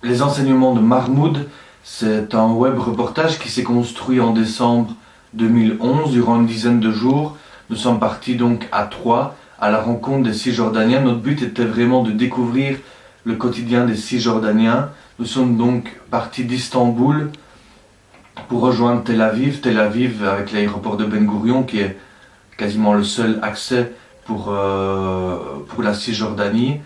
Les enseignements de Mahmoud, c'est un web reportage qui s'est construit en décembre 2011 durant une dizaine de jours. Nous sommes partis donc à Troyes à la rencontre des Cisjordaniens. Notre but était vraiment de découvrir le quotidien des Cisjordaniens. Nous sommes donc partis d'Istanbul pour rejoindre Tel Aviv. Tel Aviv avec l'aéroport de Ben Gourion qui est quasiment le seul accès pour la Cisjordanie.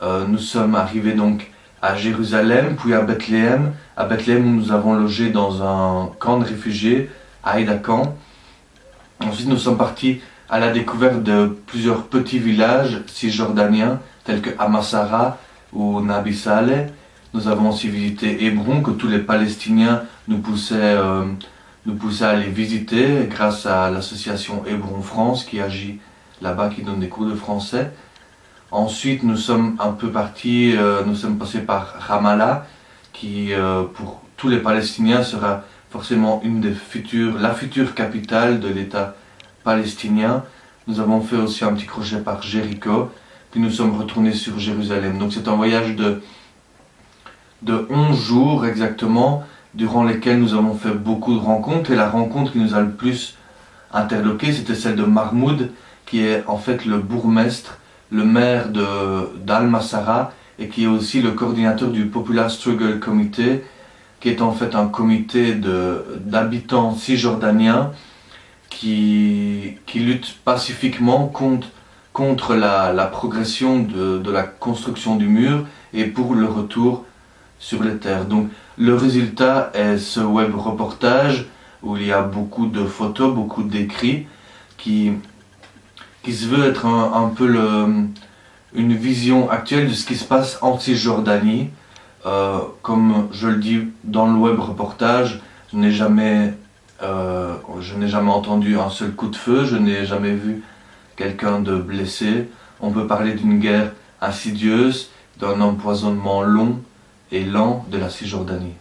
Nous sommes arrivés donc à Jérusalem, puis à Bethléem. À Bethléem, nous avons logé dans un camp de réfugiés, à Heidakan. Ensuite, nous sommes partis à la découverte de plusieurs petits villages cisjordaniens, tels que Amassara ou Nabi Saleh. Nous avons aussi visité Hébron, que tous les Palestiniens nous poussaient à aller visiter, grâce à l'association Hébron France, qui agit là-bas, qui donne des cours de français. Ensuite, nous sommes un peu partis, nous sommes passés par Ramallah, qui pour tous les Palestiniens sera forcément la future capitale de l'État palestinien. Nous avons fait aussi un petit crochet par Jéricho, puis nous sommes retournés sur Jérusalem. Donc c'est un voyage de 11 jours exactement, durant lesquels nous avons fait beaucoup de rencontres. Et la rencontre qui nous a le plus interloqué, c'était celle de Mahmoud, qui est en fait le bourgmestre, le maire d'Al-Massara, et qui est aussi le coordinateur du Popular Struggle Committee, qui est en fait un comité d'habitants cisjordaniens qui luttent pacifiquement contre la progression de la construction du mur et pour le retour sur les terres. Donc le résultat est ce web reportage où il y a beaucoup de photos, beaucoup d'écrits qui se veut être un peu une vision actuelle de ce qui se passe en Cisjordanie. Comme je le dis dans le web reportage, je n'ai jamais entendu un seul coup de feu, je n'ai jamais vu quelqu'un de blessé. On peut parler d'une guerre insidieuse, d'un empoisonnement long et lent de la Cisjordanie.